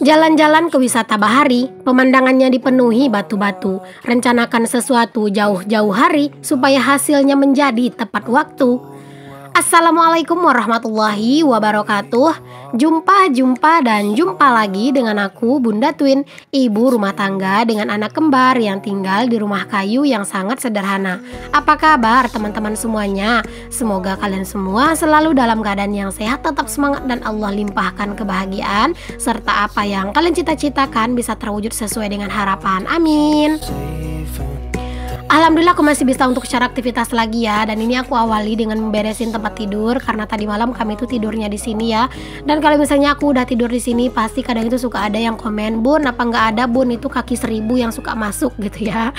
Jalan-jalan ke wisata bahari, pemandangannya dipenuhi batu-batu. Rencanakan sesuatu jauh-jauh hari supaya hasilnya menjadi tepat waktu. Assalamualaikum warahmatullahi wabarakatuh. Jumpa lagi dengan aku Bunda Twin, ibu rumah tangga dengan anak kembar yang tinggal di rumah kayu yang sangat sederhana. Apa kabar teman-teman semuanya? Semoga kalian semua selalu dalam keadaan yang sehat, tetap semangat, dan Allah limpahkan kebahagiaan serta apa yang kalian cita-citakan bisa terwujud sesuai dengan harapan. Amin. Alhamdulillah aku masih bisa untuk share aktivitas lagi ya. Dan ini aku awali dengan memberesin tempat tidur karena tadi malam kami tuh tidurnya di sini ya. Dan kalau misalnya aku udah tidur di sini, pasti kadang itu suka ada yang komen, "Bun, apa nggak ada Bun itu kaki 1000 yang suka masuk," gitu ya.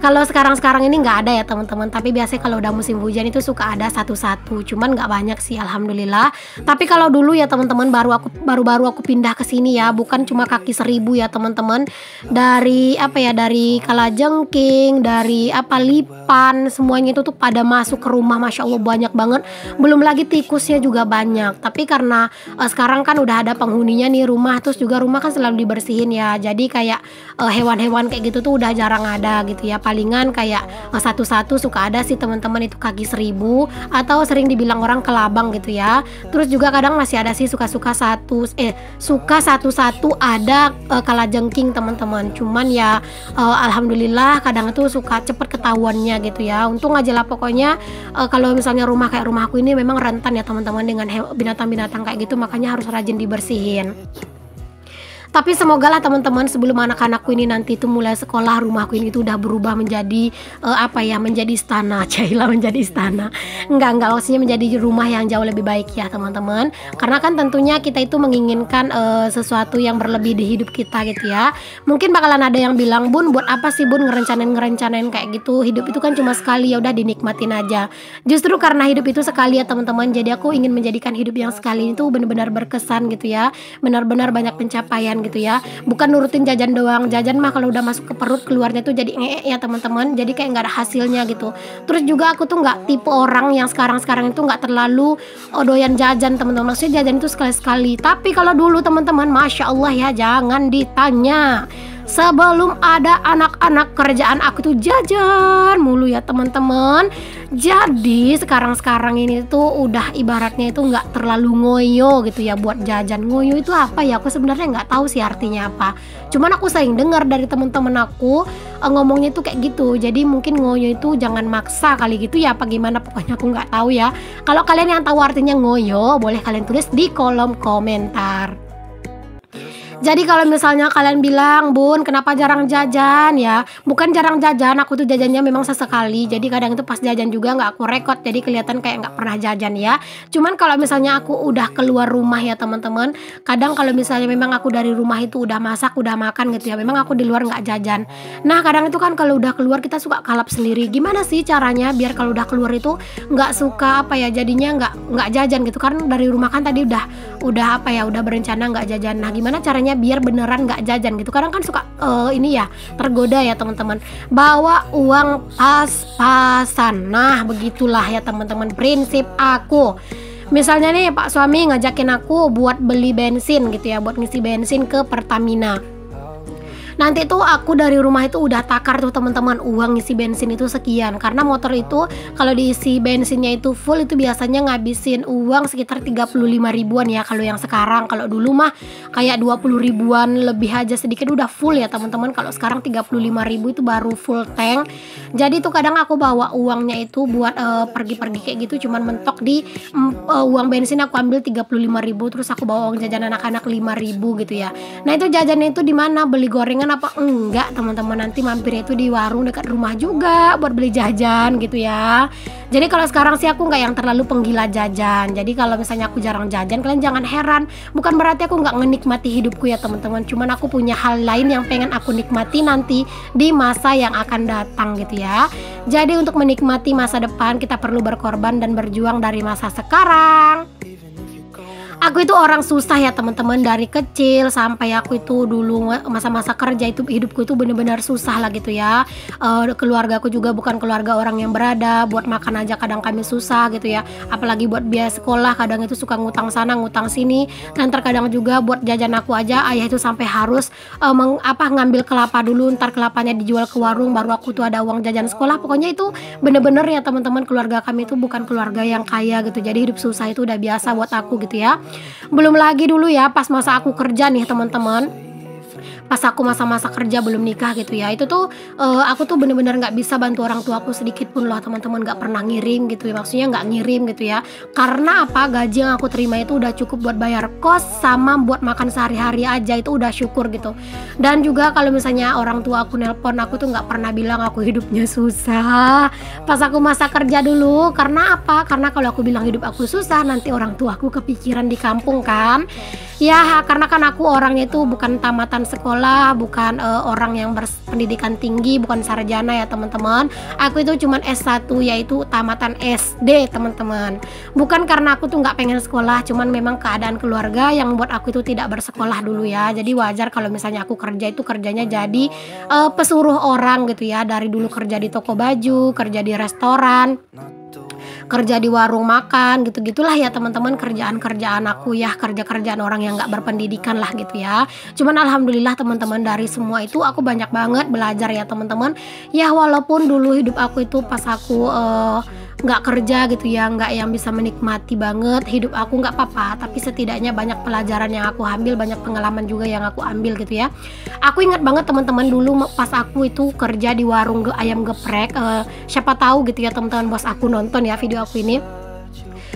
Kalau sekarang ini nggak ada ya teman-teman. Tapi biasanya kalau udah musim hujan itu suka ada satu-satu. Cuman nggak banyak sih, alhamdulillah. Tapi kalau dulu ya teman-teman, baru aku pindah ke sini ya, bukan cuma kaki 1000 ya teman-teman. Dari dari kalajengking, dari lipan, semuanya itu tuh pada masuk ke rumah, masya Allah banyak banget. Belum lagi tikusnya juga banyak. Tapi karena sekarang kan udah ada penghuninya nih rumah, terus juga rumah kan selalu dibersihin ya. Jadi kayak hewan-hewan kayak gitu tuh udah jarang ada gitu ya. Palingan kayak satu-satu suka ada sih teman-teman itu kaki 1000, atau sering dibilang orang kelabang gitu ya. Terus juga kadang masih ada sih suka satu-satu ada kalajengking teman-teman. Cuman ya alhamdulillah kadang itu suka cepet ketahuannya gitu ya. Untung aja lah pokoknya kalau misalnya rumah kayak rumahku ini memang rentan ya teman-teman dengan binatang-binatang kayak gitu, makanya harus rajin dibersihin. Tapi semoga lah teman-teman sebelum anak-anakku ini nanti itu mulai sekolah, rumahku ini itu udah berubah menjadi menjadi istana. Cailah, menjadi istana. Enggak maksudnya menjadi rumah yang jauh lebih baik ya teman-teman. Karena kan tentunya kita itu menginginkan sesuatu yang berlebih di hidup kita gitu ya. Mungkin bakalan ada yang bilang, "Bun, buat apa sih Bun ngerencanain kayak gitu? Hidup itu kan cuma sekali, ya udah dinikmatin aja." Justru karena hidup itu sekali ya teman-teman. Jadi aku ingin menjadikan hidup yang sekali itu benar-benar berkesan gitu ya. Benar-benar banyak pencapaian gitu ya, bukan nurutin jajan doang. Jajan mah kalau udah masuk ke perut, keluarnya tuh jadi ngeek ya teman-teman, jadi kayak nggak ada hasilnya gitu. Terus juga aku tuh nggak tipe orang yang sekarang itu nggak terlalu doyan jajan teman-teman, maksudnya jajan itu sekali-sekali. Tapi kalau dulu teman-teman, masya Allah ya, jangan ditanya. Sebelum ada anak-anak, kerjaan aku tuh jajan mulu ya teman-teman. Jadi sekarang ini tuh udah ibaratnya itu nggak terlalu ngoyo gitu ya buat jajan. Ngoyo itu apa ya? Aku sebenarnya nggak tahu sih artinya apa. Cuman aku sering dengar dari teman-teman aku ngomongnya tuh kayak gitu. Jadi mungkin ngoyo itu jangan maksa kali gitu ya, apa gimana? Pokoknya aku nggak tahu ya. Kalau kalian yang tahu artinya ngoyo, boleh kalian tulis di kolom komentar. Jadi kalau misalnya kalian bilang, "Bun, kenapa jarang jajan?" ya, bukan jarang jajan, aku tuh jajannya memang sesekali. Jadi kadang itu pas jajan juga nggak aku rekod, jadi kelihatan kayak nggak pernah jajan ya. Cuman kalau misalnya aku udah keluar rumah ya teman-teman, kadang kalau misalnya memang aku dari rumah itu udah masak, udah makan gitu ya, memang aku di luar nggak jajan. Nah kadang itu kan kalau udah keluar kita suka kalap sendiri. Gimana sih caranya biar kalau udah keluar itu nggak suka jadinya nggak jajan gitu? Karena dari rumah kan tadi udah berencana nggak jajan. Nah gimana caranya biar beneran nggak jajan gitu? Kadang kan suka tergoda ya teman-teman, bawa uang pas-pasan. Nah begitulah ya teman-teman prinsip aku. Misalnya nih Pak suami ngajakin aku buat beli bensin gitu ya, buat ngisi bensin ke Pertamina. Nanti tuh aku dari rumah itu udah takar tuh teman-teman, uang ngisi bensin itu sekian. Karena motor itu kalau diisi bensinnya itu full itu biasanya ngabisin uang sekitar 35 ribuan ya kalau yang sekarang. Kalau dulu mah kayak 20 ribuan lebih aja sedikit udah full ya teman-teman. Kalau sekarang 35 ribu itu baru full tank. Jadi tuh kadang aku bawa uangnya itu buat pergi-pergi kayak gitu, cuman mentok di uang bensin aku ambil 35 ribu, terus aku bawa uang jajan anak-anak 5 ribu gitu ya. Nah itu jajannya itu di mana? Beli gorengan apa enggak teman-teman, nanti mampirnya itu di warung dekat rumah juga buat beli jajan gitu ya. Jadi kalau sekarang sih aku nggak yang terlalu penggila jajan. Jadi kalau misalnya aku jarang jajan, kalian jangan heran, bukan berarti aku nggak menikmati hidupku ya teman-teman. Cuman aku punya hal lain yang pengen aku nikmati nanti di masa yang akan datang gitu ya. Jadi untuk menikmati masa depan kita perlu berkorban dan berjuang dari masa sekarang. Aku itu orang susah ya teman-teman, dari kecil sampai aku itu dulu masa-masa kerja itu hidupku itu bener-bener susah lah gitu ya. Keluarga aku juga bukan keluarga orang yang berada, buat makan aja kadang kami susah gitu ya. Apalagi buat biaya sekolah kadang itu suka ngutang sana ngutang sini, dan terkadang juga buat jajan aku aja ayah itu sampai harus ngambil kelapa dulu, ntar kelapanya dijual ke warung baru aku tuh ada uang jajan sekolah. Pokoknya itu bener-bener ya teman-teman, keluarga kami itu bukan keluarga yang kaya gitu, jadi hidup susah itu udah biasa buat aku gitu ya. Belum lagi dulu ya pas masa aku kerja nih teman-teman, pas aku masa-masa kerja belum nikah gitu ya, itu tuh aku tuh bener-bener nggak bisa bantu orang tua aku sedikit pun loh teman-teman, nggak pernah ngirim gitu ya, maksudnya nggak ngirim gitu ya, karena apa, gaji yang aku terima itu udah cukup buat bayar kos sama buat makan sehari-hari aja, itu udah syukur gitu. Dan juga kalau misalnya orang tua aku nelpon, aku tuh nggak pernah bilang aku hidupnya susah pas aku masa kerja dulu. Karena apa, karena kalau aku bilang hidup aku susah nanti orang tua aku kepikiran di kampung kan ya, karena kan aku orangnya itu bukan tamatan sekolah, bukan orang yang berpendidikan tinggi, bukan sarjana ya teman-teman. Aku itu cuman S1, yaitu tamatan SD teman-teman. Bukan karena aku tuh nggak pengen sekolah, cuman memang keadaan keluarga yang membuat aku itu tidak bersekolah dulu ya. Jadi wajar kalau misalnya aku kerja itu kerjanya jadi pesuruh orang gitu ya. Dari dulu kerja di toko baju, kerja di restoran, kerja di warung makan, gitu-gitulah ya teman-teman, kerjaan-kerjaan aku ya, kerjaan orang yang nggak berpendidikan lah gitu ya. Cuman alhamdulillah teman-teman, dari semua itu aku banyak banget belajar ya teman-teman. Ya walaupun dulu hidup aku itu pas aku nggak kerja gitu ya, nggak yang bisa menikmati banget hidup aku, nggak apa-apa, tapi setidaknya banyak pelajaran yang aku ambil, banyak pengalaman juga yang aku ambil gitu ya. Aku ingat banget teman-teman, dulu pas aku itu kerja di warung ayam geprek, siapa tahu gitu ya teman-teman bos aku nonton ya video aku ini.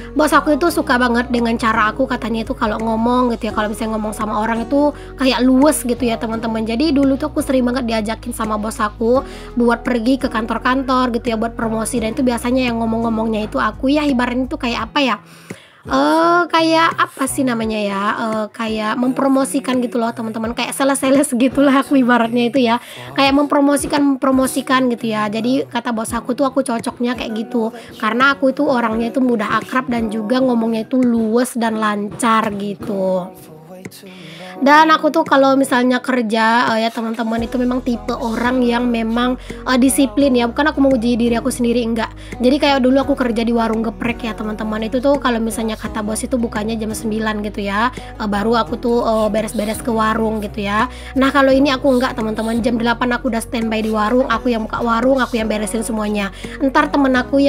Bos aku itu suka banget dengan cara aku, katanya itu kalau ngomong gitu ya, kalau misalnya ngomong sama orang itu kayak luwes gitu ya teman-teman. Jadi dulu tuh aku sering banget diajakin sama bos aku buat pergi ke kantor-kantor gitu ya, buat promosi, dan itu biasanya yang ngomong-ngomongnya itu aku ya, ibaratnya itu kayak apa ya, kayak apa sih namanya ya, kayak mempromosikan gitu loh teman-teman, kayak sales-sales gitulah aku ibaratnya itu ya, kayak mempromosikan gitu ya. Jadi kata bos aku tuh aku cocoknya kayak gitu, karena aku itu orangnya itu mudah akrab dan juga ngomongnya itu luwes dan lancar gitu. Dan aku tuh kalau misalnya kerja ya teman-teman, itu memang tipe orang yang memang disiplin ya, bukan aku menguji diri aku sendiri, enggak. Jadi kayak dulu aku kerja di warung geprek ya teman-teman, itu tuh kalau misalnya kata bos itu bukanya jam 9 gitu ya, baru aku tuh beres-beres ke warung gitu ya. Nah kalau ini aku enggak teman-teman, jam 8 aku udah standby di warung, aku yang buka warung, aku yang beresin semuanya. Entar temen aku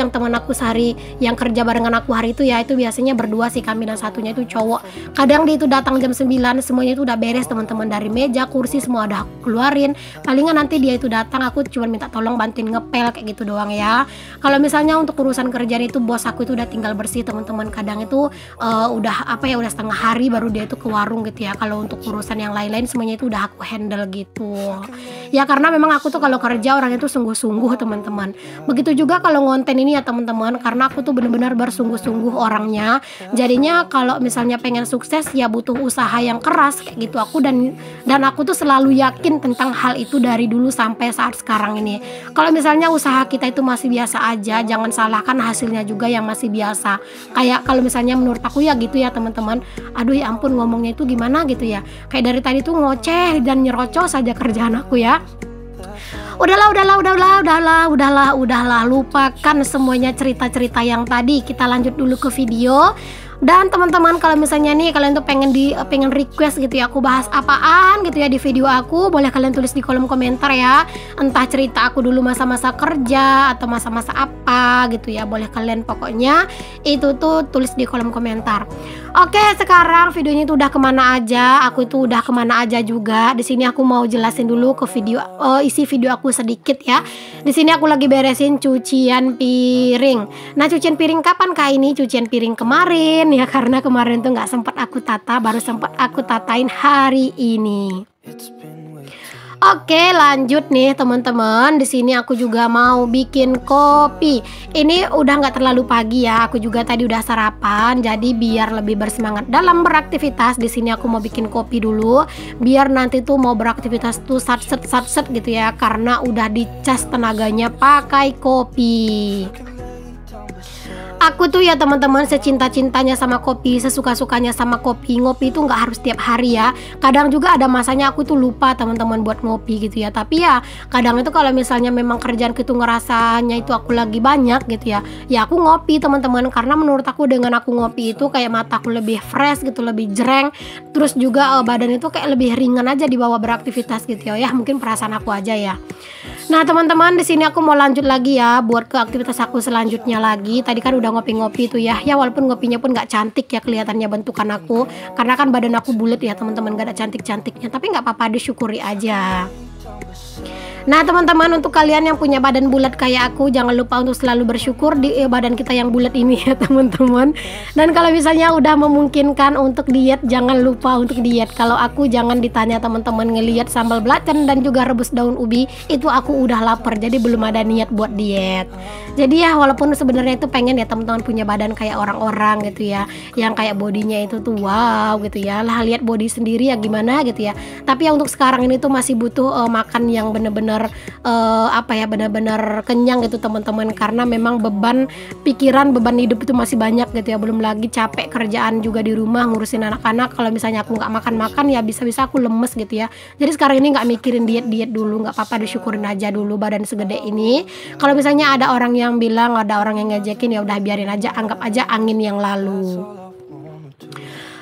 sehari yang kerja barengan aku hari itu ya, itu biasanya berdua sih kami, dan satunya itu cowok. Kadang dia itu datang jam 9, semuanya itu udah beres teman-teman, dari meja kursi semua udah aku keluarin. Palingan nanti dia itu datang, aku cuma minta tolong bantuin ngepel kayak gitu doang ya. Kalau misalnya untuk urusan kerjaan itu bos aku itu udah tinggal bersih teman-teman, kadang itu udah setengah hari baru dia itu ke warung gitu ya. Kalau untuk urusan yang lain-lain semuanya itu udah aku handle gitu ya, karena memang aku tuh kalau kerja orangnya tuh sungguh-sungguh teman-teman. Begitu juga kalau ngonten ini ya teman-teman, karena aku tuh bener-bener bersungguh-sungguh orangnya. Jadinya kalau misalnya pengen sukses ya butuh usaha yang keras kayak gitu aku, dan aku tuh selalu yakin tentang hal itu dari dulu sampai saat sekarang ini. Kalau misalnya usaha kita itu masih biasa aja, jangan salahkan hasilnya juga yang masih biasa. Kayak kalau misalnya menurut aku ya gitu ya teman-teman, aduh ya ampun ngomongnya itu gimana gitu ya, kayak dari tadi tuh ngoceh dan nyerocos saja kerjaan aku ya. Udahlah, lupakan semuanya cerita-cerita yang tadi, kita lanjut dulu ke video. Dan teman-teman kalau misalnya nih kalian tuh pengen request gitu ya aku bahas apaan gitu ya di video aku, boleh kalian tulis di kolom komentar ya. Entah cerita aku dulu masa-masa kerja atau masa-masa apa gitu ya, boleh kalian pokoknya itu tuh tulis di kolom komentar. Oke, sekarang videonya itu udah kemana aja, aku itu udah kemana aja juga. Di sini aku mau jelasin dulu ke isi video aku sedikit ya. Di sini aku lagi beresin cucian piring. Nah cucian piring kapan kak ini? Cucian piring kemarin ya, karena kemarin tuh nggak sempat aku tata, baru sempat aku tatain hari ini. Oke, lanjut nih teman-teman. Di sini aku juga mau bikin kopi. Ini udah nggak terlalu pagi ya. Aku juga tadi udah sarapan, jadi biar lebih bersemangat dalam beraktivitas. Di sini aku mau bikin kopi dulu, biar nanti tuh mau beraktivitas tuh satset gitu ya. Karena udah dicas tenaganya pakai kopi. Aku tuh ya teman-teman secinta-cintanya sama kopi, sesuka-sukanya sama kopi. Ngopi itu nggak harus tiap hari ya. Kadang juga ada masanya aku tuh lupa teman-teman buat ngopi gitu ya. Tapi ya kadang itu kalau misalnya memang kerjaan itu ngerasanya itu aku lagi banyak gitu ya. Ya aku ngopi teman-teman, karena menurut aku dengan aku ngopi itu kayak mataku lebih fresh gitu, lebih jreng. Terus juga badan itu kayak lebih ringan aja dibawa beraktivitas gitu ya. Ya mungkin perasaan aku aja ya. Nah teman-teman, di sini aku mau lanjut lagi ya buat ke aktivitas aku selanjutnya lagi. Tadi kan udah ngopi-ngopi tuh ya. Ya walaupun ngopinya pun nggak cantik ya kelihatannya bentukan aku, karena kan badan aku bulat ya teman-teman, gak ada cantik-cantiknya. Tapi nggak apa-apa, disyukuri aja. Nah teman-teman, untuk kalian yang punya badan bulat kayak aku, jangan lupa untuk selalu bersyukur di badan kita yang bulat ini ya teman-teman. Dan kalau misalnya udah memungkinkan untuk diet, jangan lupa untuk diet. Kalau aku, jangan ditanya teman-teman, ngelihat sambal belacan dan juga rebus daun ubi, itu aku udah lapar, jadi belum ada niat buat diet. Jadi ya walaupun sebenarnya itu pengen ya teman-teman punya badan kayak orang-orang gitu ya, yang kayak bodinya itu tuh wow gitu ya. Lah lihat body sendiri ya gimana gitu ya. Tapi ya untuk sekarang ini tuh masih butuh makan yang bener-bener benar-benar kenyang gitu teman-teman, karena memang beban pikiran, beban hidup itu masih banyak gitu ya. Belum lagi capek kerjaan juga di rumah, ngurusin anak-anak. Kalau misalnya aku nggak makan-makan ya bisa-bisa aku lemes gitu ya. Jadi sekarang ini nggak mikirin diet dulu, nggak apa-apa, disyukurin aja dulu badan segede ini. Kalau misalnya ada orang yang bilang, ada orang yang ngejekin, ya udah biarin aja, anggap aja angin yang lalu.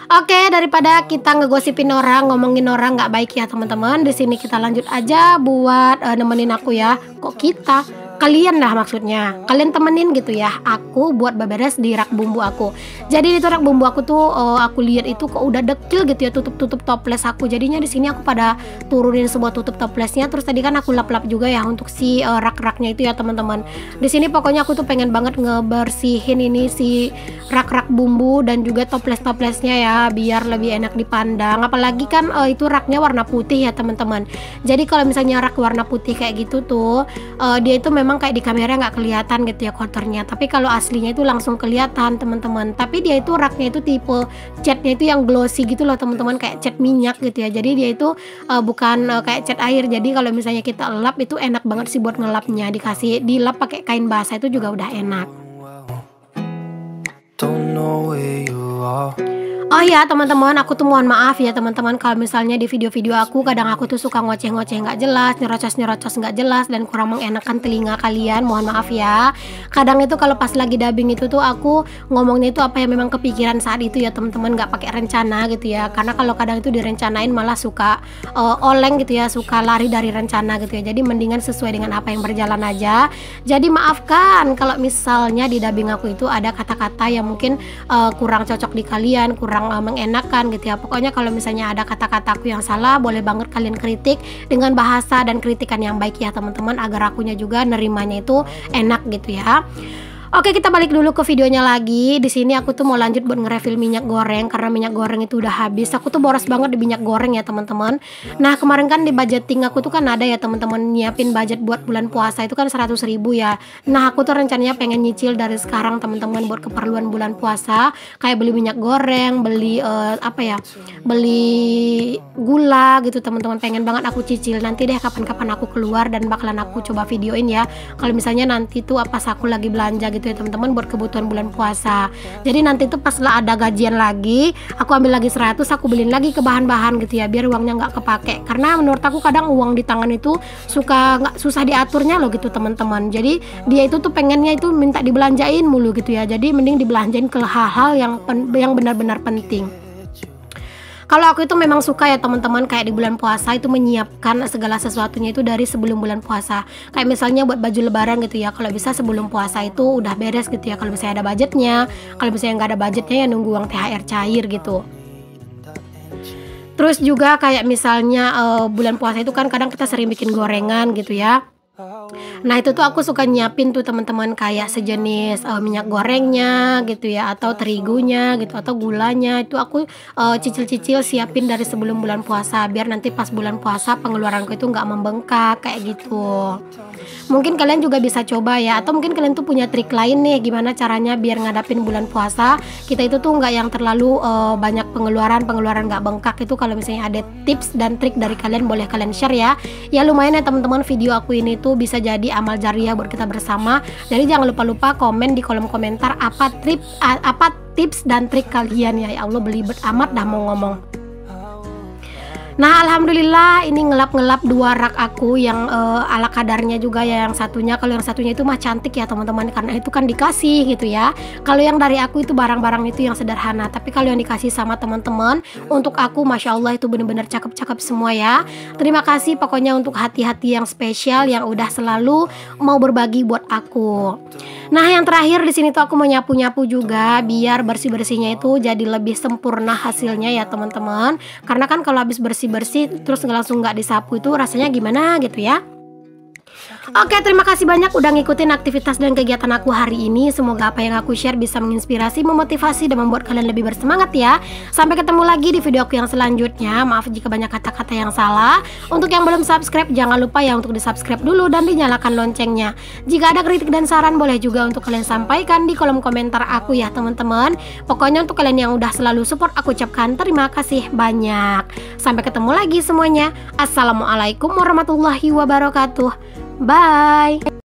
Oke, daripada kita ngegosipin orang, ngomongin orang nggak baik ya teman-teman. Di sini kita lanjut aja buat nemenin aku ya. Kok kita? Kalian lah maksudnya, kalian temenin gitu ya aku buat beberes di rak bumbu aku. Jadi itu rak bumbu aku tuh aku lihat itu kok udah dekil gitu ya tutup toples aku. Jadinya di sini aku pada turunin sebuah tutup toplesnya. Terus tadi kan aku lap-lap juga ya untuk si rak-raknya itu ya teman-teman. Di sini pokoknya aku tuh pengen banget ngebersihin ini si rak-rak bumbu dan juga toples-toplesnya ya, biar lebih enak dipandang. Apalagi kan itu raknya warna putih ya teman-teman. Jadi kalau misalnya rak warna putih kayak gitu tuh dia itu memang kayak di kamera nggak kelihatan gitu ya kotornya, tapi kalau aslinya itu langsung kelihatan teman-teman. Tapi dia itu raknya itu tipe catnya itu yang glossy gitu loh teman-teman, kayak cat minyak gitu ya. Jadi dia itu bukan kayak cat air. Jadi kalau misalnya kita lap itu enak banget sih buat ngelapnya. Dikasih dilap pakai kain basah itu juga udah enak. Oh ya teman-teman, aku tuh mohon maaf ya teman-teman kalau misalnya di video-video aku kadang aku tuh suka ngoceh-ngoceh nggak jelas, nyerocos nggak jelas dan kurang mengenakan telinga kalian. Mohon maaf ya. Kadang itu kalau pas lagi dubbing itu tuh aku ngomongnya itu apa yang memang kepikiran saat itu ya teman-teman, nggak pakai rencana gitu ya. Karena kalau kadang itu direncanain malah suka oleng gitu ya, suka lari dari rencana gitu ya. Jadi mendingan sesuai dengan apa yang berjalan aja. Jadi maafkan kalau misalnya di dubbing aku itu ada kata-kata yang mungkin kurang cocok di kalian, kurang mengenakan gitu ya. Pokoknya kalau misalnya ada kata-kataku yang salah, boleh banget kalian kritik dengan bahasa dan kritikan yang baik ya teman-teman, agar akunya juga nerimanya itu enak gitu ya. Oke, kita balik dulu ke videonya lagi. Di sini aku tuh mau lanjut buat nge-refill minyak goreng karena minyak goreng itu udah habis. Aku tuh boros banget di minyak goreng ya teman-teman. Nah kemarin kan di budgeting aku tuh kan ada ya teman-teman, nyiapin budget buat bulan puasa itu kan 100.000 ya. Nah aku tuh rencananya pengen nyicil dari sekarang teman-teman buat keperluan bulan puasa, kayak beli minyak goreng, beli beli gula gitu teman-teman. Pengen banget aku cicil. Nanti deh kapan-kapan aku keluar dan bakalan aku coba videoin ya. Kalau misalnya nanti tuh pas aku lagi belanja gitu ya teman-teman buat kebutuhan bulan puasa. Jadi nanti tuh pas lah ada gajian lagi, aku ambil lagi 100, aku beliin lagi ke bahan-bahan gitu ya, biar uangnya nggak kepake. Karena menurut aku kadang uang di tangan itu susah diaturnya loh gitu teman-teman. Jadi dia itu tuh pengennya itu minta dibelanjain mulu gitu ya. Jadi mending dibelanjain ke hal-hal yang benar-benar penting. Kalau aku itu memang suka ya teman-teman, kayak di bulan puasa itu menyiapkan segala sesuatunya itu dari sebelum bulan puasa. Kayak misalnya buat baju lebaran gitu ya, kalau bisa sebelum puasa itu udah beres gitu ya. Kalau misalnya ada budgetnya, kalau misalnya nggak ada budgetnya ya nunggu uang THR cair gitu. Terus juga kayak misalnya bulan puasa itu kan kadang kita sering bikin gorengan gitu ya. Nah itu tuh aku suka nyiapin tuh teman-teman kayak sejenis minyak gorengnya gitu ya, atau terigunya gitu, atau gulanya itu aku cicil-cicil siapin dari sebelum bulan puasa, biar nanti pas bulan puasa pengeluaranku itu nggak membengkak kayak gitu. Mungkin kalian juga bisa coba ya, atau mungkin kalian tuh punya trik lain nih gimana caranya biar ngadapin bulan puasa kita itu tuh nggak yang terlalu banyak pengeluaran nggak bengkak. Itu kalau misalnya ada tips dan trik dari kalian boleh kalian share ya. Ya lumayan ya teman-teman, video aku ini tuh itu bisa jadi amal jariah buat kita bersama. Jadi jangan lupa-lupa komen di kolom komentar apa tips dan trik kalian ya. Ya Allah, belibet amat dah mau ngomong. Nah alhamdulillah ini ngelap-ngelap 2 rak aku yang ala kadarnya juga ya, yang satunya. Kalau yang satunya itu mah cantik ya teman-teman, karena itu kan dikasih gitu ya. Kalau yang dari aku itu barang-barang itu yang sederhana, tapi kalau yang dikasih sama teman-teman untuk aku, masya Allah itu bener-bener cakep-cakep semua ya. Terima kasih pokoknya untuk hati-hati yang spesial yang udah selalu mau berbagi buat aku. Nah yang terakhir di sini tuh aku mau nyapu-nyapu juga biar bersih-bersihnya itu jadi lebih sempurna hasilnya ya teman-teman. Karena kan kalau habis bersih-bersih terus langsung nggak disapu itu rasanya gimana gitu ya. Oke, terima kasih banyak udah ngikutin aktivitas dan kegiatan aku hari ini. Semoga apa yang aku share bisa menginspirasi, memotivasi, dan membuat kalian lebih bersemangat ya. Sampai ketemu lagi di video aku yang selanjutnya. Maaf jika banyak kata-kata yang salah. Untuk yang belum subscribe, jangan lupa ya untuk di subscribe dulu dan dinyalakan loncengnya. Jika ada kritik dan saran boleh juga untuk kalian sampaikan di kolom komentar aku ya teman-teman. Pokoknya untuk kalian yang udah selalu support, aku ucapkan terima kasih banyak. Sampai ketemu lagi semuanya. Assalamualaikum warahmatullahi wabarakatuh. Bye.